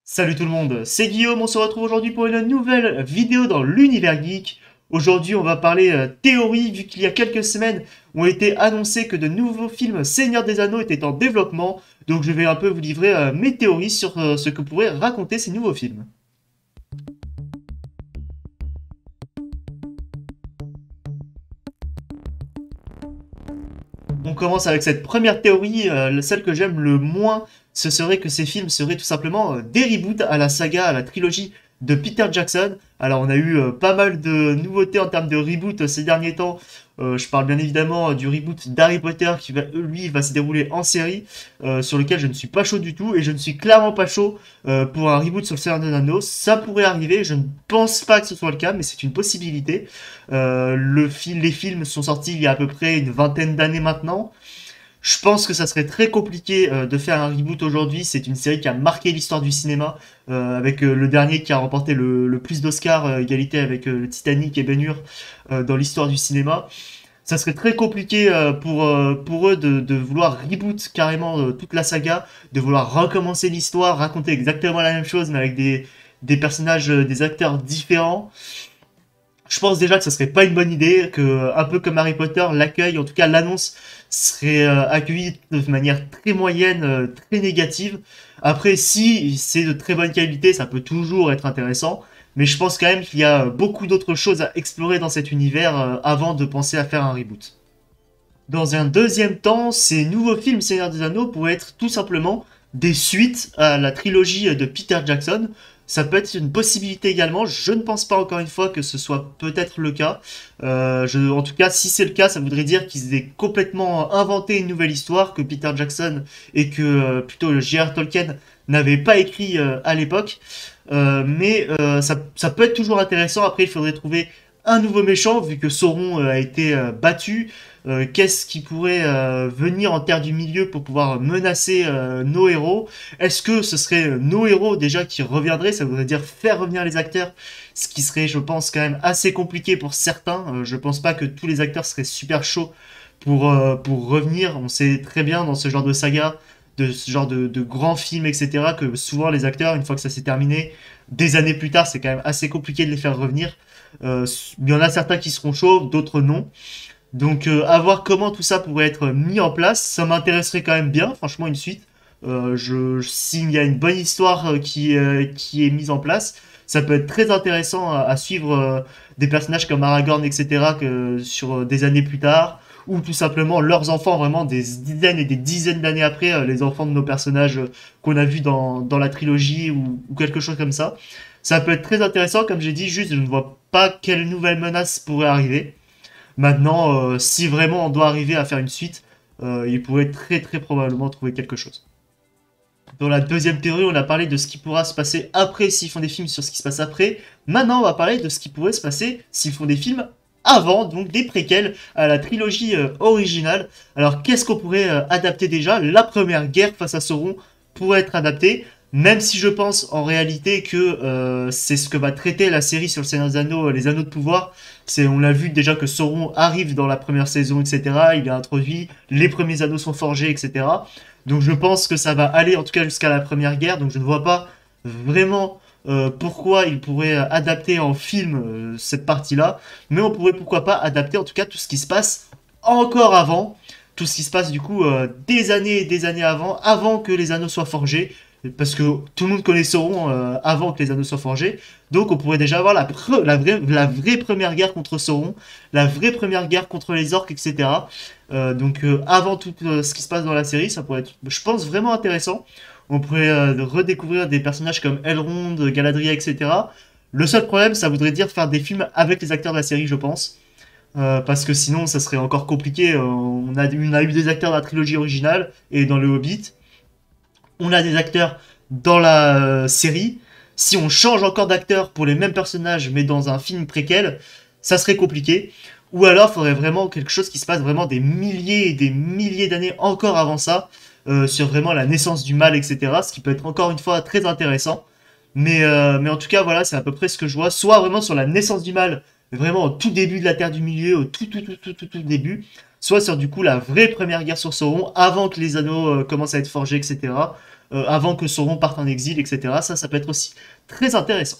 Salut tout le monde, c'est Guillaume, on se retrouve aujourd'hui pour une nouvelle vidéo dans l'univers geek. Aujourd'hui on va parler théorie, vu qu'il y a quelques semaines ont été annoncé que de nouveaux films Seigneur des Anneaux étaient en développement. Donc je vais un peu vous livrer mes théories sur ce que pourraient raconter ces nouveaux films. On commence avec cette première théorie, celle que j'aime le moins, ce serait que ces films seraient tout simplement des reboots à la saga, à la trilogie de Peter Jackson. Alors on a eu pas mal de nouveautés en termes de reboot ces derniers temps. Je parle bien évidemment du reboot d'Harry Potter qui lui va se dérouler en série, sur lequel je ne suis pas chaud du tout et je ne suis clairement pas chaud pour un reboot sur le Seigneur des Anneaux. Ça pourrait arriver, je ne pense pas que ce soit le cas, mais c'est une possibilité. Les films sont sortis il y a à peu près une vingtaine d'années maintenant. Je pense que ça serait très compliqué de faire un reboot aujourd'hui. C'est une série qui a marqué l'histoire du cinéma, avec le dernier qui a remporté le plus d'Oscars, égalité avec le Titanic et Ben-Hur dans l'histoire du cinéma. Ça serait très compliqué pour eux de vouloir reboot carrément toute la saga, de vouloir recommencer l'histoire, raconter exactement la même chose, mais avec des personnages, des acteurs différents. Je pense déjà que ça serait pas une bonne idée, que un peu comme Harry Potter, l'accueil, en tout cas l'annonce, serait accueillie de manière très moyenne, très négative. Après, si c'est de très bonne qualité, ça peut toujours être intéressant, mais je pense quand même qu'il y a beaucoup d'autres choses à explorer dans cet univers avant de penser à faire un reboot. Dans un deuxième temps, ces nouveaux films Seigneur des Anneaux pourraient être tout simplement des suites à la trilogie de Peter Jackson. Ça peut être une possibilité également. Je ne pense pas encore une fois que ce soit peut-être le cas. En tout cas, si c'est le cas, ça voudrait dire qu'ils aient complètement inventé une nouvelle histoire que Peter Jackson et que plutôt J.R. Tolkien n'avait pas écrit à l'époque. Ça peut être toujours intéressant. Après, il faudrait trouver un nouveau méchant, vu que Sauron a été battu. Qu'est-ce qui pourrait venir en Terre du Milieu pour pouvoir menacer nos héros? Est-ce que ce serait nos héros déjà qui reviendraient? Ça voudrait dire faire revenir les acteurs, ce qui serait, je pense, quand même assez compliqué pour certains. Je pense pas que tous les acteurs seraient super chauds pour revenir. On sait très bien dans ce genre de saga, de ce genre de grands films, etc., que souvent les acteurs, une fois que ça s'est terminé, des années plus tard, c'est quand même assez compliqué de les faire revenir. Il y en a certains qui seront chauds, d'autres non. Donc, à voir comment tout ça pourrait être mis en place, ça m'intéresserait quand même bien, franchement, une suite. S'il y a une bonne histoire qui est mise en place, ça peut être très intéressant à suivre des personnages comme Aragorn, etc., sur des années plus tard, ou tout simplement leurs enfants, vraiment des dizaines et des dizaines d'années après, les enfants de nos personnages qu'on a vus dans la trilogie ou quelque chose comme ça. Ça peut être très intéressant, comme j'ai dit, juste je ne vois pas quelle nouvelle menace pourrait arriver. Maintenant, si vraiment on doit arriver à faire une suite, il pourrait très très probablement trouver quelque chose. Dans la deuxième théorie, on a parlé de ce qui pourra se passer après s'ils font des films sur ce qui se passe après. Maintenant, on va parler de ce qui pourrait se passer s'ils font des films avant, donc des préquels à la trilogie originale. Alors, qu'est-ce qu'on pourrait adapter déjà? La première guerre face à Sauron pourrait être adaptée, même si je pense en réalité que c'est ce que va traiter la série sur le Seigneur des Anneaux, les Anneaux de Pouvoir. On l'a vu déjà que Sauron arrive dans la première saison, etc. Il est introduit, les premiers anneaux sont forgés, etc. Donc je pense que ça va aller en tout cas jusqu'à la première guerre. Donc je ne vois pas vraiment pourquoi il pourrait adapter en film cette partie-là. Mais on pourrait pourquoi pas adapter en tout cas tout ce qui se passe encore avant. Tout ce qui se passe du coup des années et des années avant que les anneaux soient forgés. Parce que tout le monde connaît Sauron avant que les anneaux soient forgés. Donc on pourrait déjà avoir la vraie première guerre contre Sauron, la vraie première guerre contre les orques, etc. Avant tout ce qui se passe dans la série, ça pourrait être, je pense, vraiment intéressant. On pourrait redécouvrir des personnages comme Elrond, Galadriel, etc. Le seul problème, ça voudrait dire faire des films avec les acteurs de la série, je pense. Parce que sinon, ça serait encore compliqué. On a eu des acteurs dans la trilogie originale et dans Le Hobbit. On a des acteurs dans la série. Si on change encore d'acteur pour les mêmes personnages, mais dans un film préquel, ça serait compliqué. Ou alors, il faudrait vraiment quelque chose qui se passe vraiment des milliers et des milliers d'années encore avant ça, sur vraiment la naissance du mal, etc. Ce qui peut être encore une fois très intéressant. Mais en tout cas, voilà, c'est à peu près ce que je vois. Soit vraiment sur la naissance du mal, vraiment au tout début de la Terre du Milieu, au tout début. Soit sur du coup la vraie première guerre sur Sauron, avant que les anneaux commencent à être forgés, etc. avant que Sauron parte en exil, etc. Ça peut être aussi très intéressant.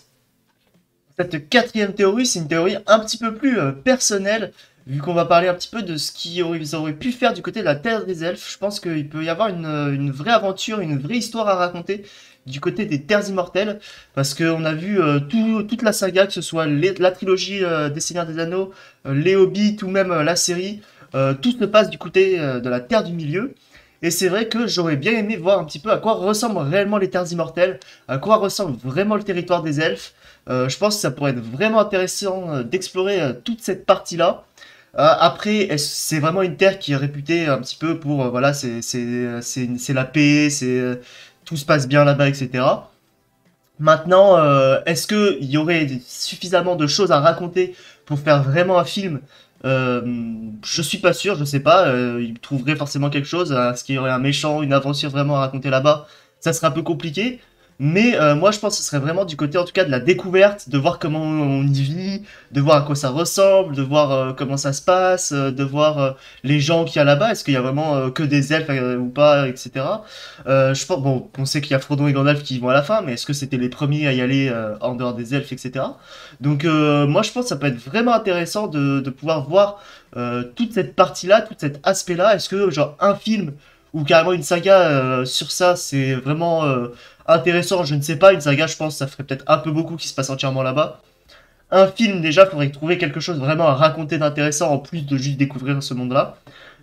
Cette quatrième théorie, c'est une théorie un petit peu plus personnelle, vu qu'on va parler un petit peu de ce qu'ils auraient pu faire du côté de la Terre des Elfes. Je pense qu'il peut y avoir une vraie aventure, une vraie histoire à raconter du côté des Terres Immortelles, parce qu'on a vu toute la saga, que ce soit la trilogie des Seigneurs des Anneaux, les Hobbits ou même la série, tout se passe du côté de la Terre du Milieu. Et c'est vrai que j'aurais bien aimé voir un petit peu à quoi ressemblent réellement les Terres Immortelles, à quoi ressemble vraiment le territoire des elfes. Je pense que ça pourrait être vraiment intéressant d'explorer toute cette partie-là. Après, c'est vraiment une terre qui est réputée un petit peu pour, voilà, c'est la paix, tout se passe bien là-bas, etc. Maintenant, est-ce qu'il y aurait suffisamment de choses à raconter pour faire vraiment un film? Je suis pas sûr, je sais pas. Il trouverait forcément quelque chose. Est-ce qu'il y aurait un méchant, une aventure vraiment à raconter là-bas? Ça serait un peu compliqué. Mais moi, je pense que ce serait vraiment du côté, en tout cas, de la découverte, de voir comment on y vit, de voir à quoi ça ressemble, de voir comment ça se passe, de voir les gens qu'il y a là-bas. Est-ce qu'il y a vraiment que des elfes ou pas, etc. Je pense, bon, on sait qu'il y a Frodon et Gandalf qui vont à la fin, mais est-ce que c'était les premiers à y aller en dehors des elfes, etc. Donc, moi, je pense que ça peut être vraiment intéressant de pouvoir voir toute cette partie-là, tout cet aspect-là. Est-ce que, genre, un film ou carrément une saga sur ça, c'est vraiment intéressant, je ne sais pas. Une saga, je pense, ça ferait peut-être un peu beaucoup qui se passe entièrement là-bas. Un film, déjà, faudrait trouver quelque chose vraiment à raconter d'intéressant en plus de juste découvrir ce monde-là.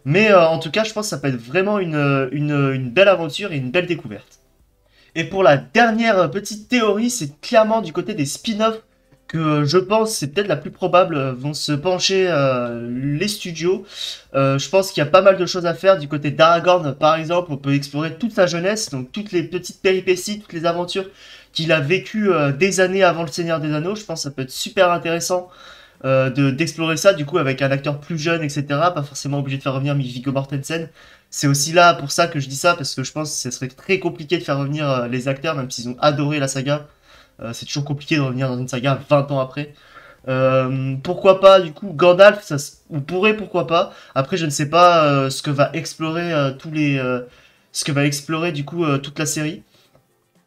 Mais en tout cas, je pense que ça peut être vraiment une belle aventure et une belle découverte. Et pour la dernière petite théorie, c'est clairement du côté des spin-offs que je pense c'est peut-être la plus probable vont se pencher les studios. Je pense qu'il y a pas mal de choses à faire du côté d'Aragorn par exemple. On peut explorer toute sa jeunesse, donc toutes les petites péripéties, toutes les aventures qu'il a vécues des années avant le Seigneur des Anneaux. Je pense que ça peut être super intéressant d'explorer ça du coup avec un acteur plus jeune, etc. Pas forcément obligé de faire revenir Viggo Mortensen. C'est aussi là pour ça que je dis ça, parce que je pense que ce serait très compliqué de faire revenir les acteurs, même s'ils ont adoré la saga. C'est toujours compliqué de revenir dans une saga 20 ans après. Pourquoi pas, du coup, Gandalf, on pourrait, pourquoi pas. Après, je ne sais pas ce que va explorer ce que va explorer du coup toute la série.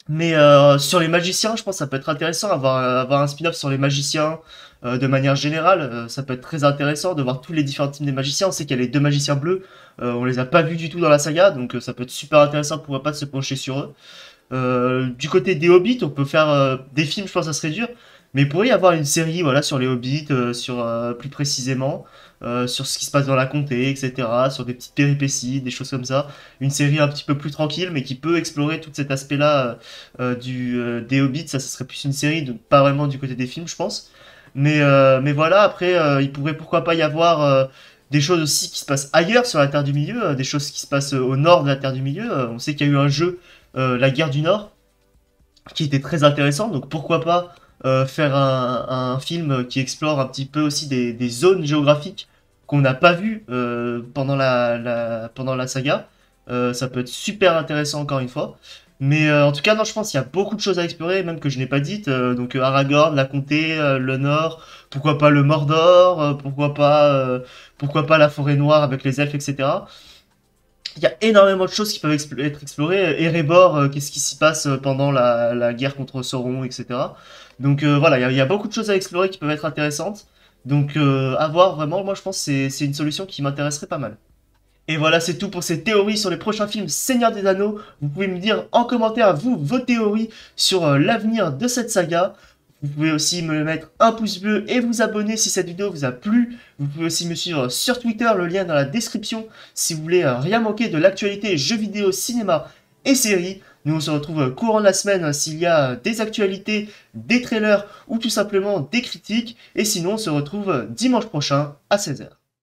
Mais sur les magiciens, je pense que ça peut être intéressant, avoir un spin-off sur les magiciens de manière générale. Ça peut être très intéressant de voir tous les différents types des magiciens. On sait qu'il y a les deux magiciens bleus, on les a pas vus du tout dans la saga, donc ça peut être super intéressant, pourquoi pas de se pencher sur eux. Du côté des Hobbits, on peut faire des films, je pense que ça serait dur, mais il pourrait y avoir une série voilà, sur les Hobbits, sur plus précisément, sur ce qui se passe dans la comté, etc., sur des petites péripéties, des choses comme ça. Une série un petit peu plus tranquille, mais qui peut explorer tout cet aspect-là des Hobbits. Ça serait plus une série, donc pas vraiment du côté des films, je pense. Mais voilà, après, il pourrait pourquoi pas y avoir des choses aussi qui se passent ailleurs sur la Terre du Milieu, des choses qui se passent au nord de la Terre du Milieu. On sait qu'il y a eu un jeu, La Guerre du Nord, qui était très intéressant, donc pourquoi pas faire un film qui explore un petit peu aussi des zones géographiques qu'on n'a pas vues pendant pendant la saga. Ça peut être super intéressant encore une fois. Mais en tout cas, non, je pense qu'il y a beaucoup de choses à explorer, même que je n'ai pas dites. Donc Aragorn, la comté, le nord, pourquoi pas le Mordor, pourquoi pas la forêt noire avec les elfes, etc. Il y a énormément de choses qui peuvent être explorées. Erebor, qu'est-ce qui s'y passe pendant la guerre contre Sauron, etc. Donc voilà, il y a beaucoup de choses à explorer qui peuvent être intéressantes. Donc à voir vraiment, moi je pense que c'est une solution qui m'intéresserait pas mal. Et voilà, c'est tout pour ces théories sur les prochains films Seigneur des Anneaux. Vous pouvez me dire en commentaire, vous, vos théories sur l'avenir de cette saga. Vous pouvez aussi me mettre un pouce bleu et vous abonner si cette vidéo vous a plu. Vous pouvez aussi me suivre sur Twitter, le lien dans la description, si vous voulez rien manquer de l'actualité jeux vidéo, cinéma et séries. Nous on se retrouve courant de la semaine s'il y a des actualités, des trailers ou tout simplement des critiques. Et sinon on se retrouve dimanche prochain à 16h.